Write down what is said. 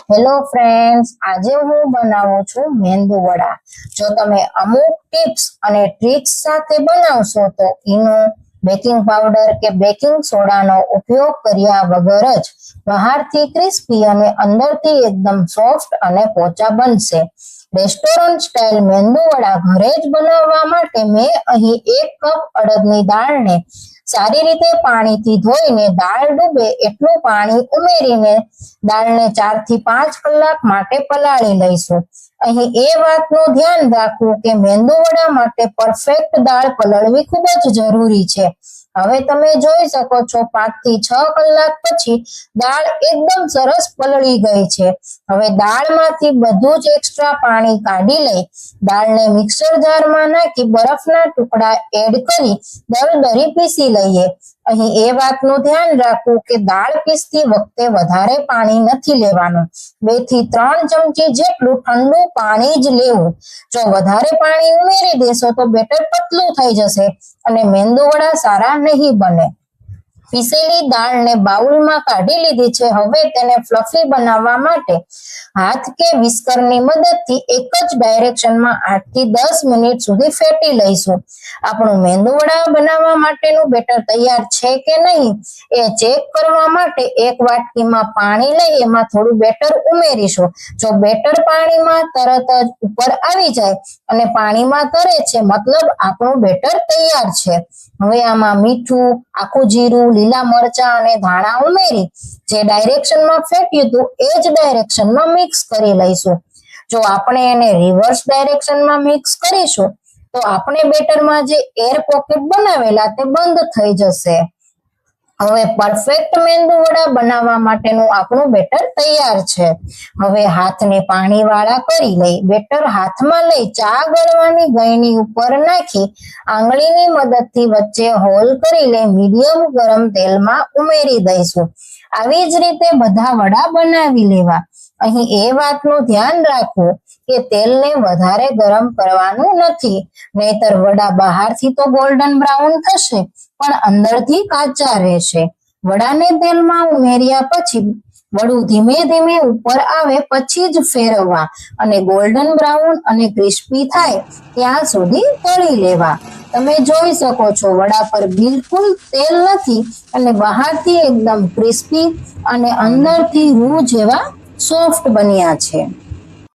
Hello friends, આજે હું બનાવું છું મેંદુ વડા. જો તમે અમુક ટિપ્સ અને ટ્રિક્સ સાથે બનાવશો તો ઈનો, બેકિંગ પાવડર કે બેકિંગ સોડાનો ઉપયોગ કર્યા વગર જ બહારથી ક્રિસ્પી અને અંદરથી એકદમ સોફ્ટ અને પોચા બનશે. રેસ્ટોરન્ટ સ્ટાઇલ મેંદુ વડા ઘરે જ બનાવવા માટે મેં અહીં 1 કપ અડદની દાળને સારી રીતે પાણીથી ધોઈને દાળ ડૂબે એટલું પાણી ઉમેરીને દાળને 4 થી 5 કલાક માટે પલાળી લઈશું. અહીં એ વાતનું ધ્યાન રાખવું કે મેંદુ વડા માટે પરફેક્ટ દાળ પલળવી ખૂબ જ જરૂરી છે. હવે તમે જોઈ શકો છો 5 થી 6 કલાક પછી દાળ એકદમ સરસ પલળી ગઈ છે. હવે દાળમાંથી બધું જ એક્સ્ટ્રા પાણી કાઢી લઈ દાળને મિક્સર જારમાં નાખી બરફના ટુકડા એડ કરી દરદરી પીસી લઈએ. અહીં એ વાતનું ધ્યાન રાખવું કે દાળ પીસતી વખતે વધારે પાણી નથી લેવાનું. 2 થી 3 ચમચી જેટલું ઠંડુ પાણી જ લેવું. જો વધારે પાણી ઉમેરી દેશો તો બેટર પતલું થઈ જશે અને મેંદુ વડા સારા નહીં બને. પીસેલી દાળને બાઉલમાં કાઢી લીધી છે. હવે તેને ફ્લફી બનાવવા માટે હાથ કે વિસ્કરની મદદથી એક જ ડાયરેક્શનમાં 8 થી 10 મિનિટ સુધી ફેટી લઈશું. આપણું મેંદુ વડા બનાવવા માટેનું બેટર તૈયાર છે કે નહીં એ ચેક કરવા માટે એક વાટકીમાં પાણી લઈ એમાં થોડું બેટર ઉમેરીશું. જો બેટર પાણીમાં તરત જ ઉપર આવી જાય અને પાણીમાં તરે છે મતલબ આપણું બેટર તૈયાર છે. હવે આમાં મીઠું, આખું જીરું, લીલા મરચા અને ધાણા ઉમેરી જે ડાયરેક્શનમાં ફેટ્યું હતું એ જ ડાયરેક્શનમાં મિક્સ કરી લઈશું. જો આપણે એને રિવર્સ ડાયરેક્શનમાં મિક્સ કરીશું તો આપણે બેટરમાં જે એર પોકેટ બનાવેલા તે બંધ થઈ જશે. હવે પરફેક્ટ મેંદુ વડા બનાવવા માટેનું આપણું બેટર તૈયાર છે. હવે હાથને પાણીવાળા કરી લઈ બેટર હાથમાં લઈ ચા ગળવાની ગળણી ઉપર નાખી આંગળીની મદદથી વચ્ચે હોલ કરી લઈ મીડિયમ ગરમ તેલમાં ઉમેરી દઈશું. આવી જ રીતે બધા વડા બનાવી લેવા. અહીં એ વાતનું ધ્યાન રાખવું કે તેલને વધારે ગરમ કરવાનું નથી, નહીતર વડા બહારથી તો ગોલ્ડન બ્રાઉન થશે પણ અંદરથી કાચા રહેશે. વડાને તેલમાં ઉમેર્યા પછી વડું ધીમે ધીમે ઉપર આવે પછી જ ફેરવવા અને ગોલ્ડન બ્રાઉન અને ક્રિસ્પી થાય ત્યાં સુધી તળી લેવા. તમે જોઈ શકો છો વડા પર બિલકુલ તેલ નથી અને બહારથી એકદમ ક્રિસ્પી અને અંદરથી રૂ જેવા સોફ્ટ બન્યા છે.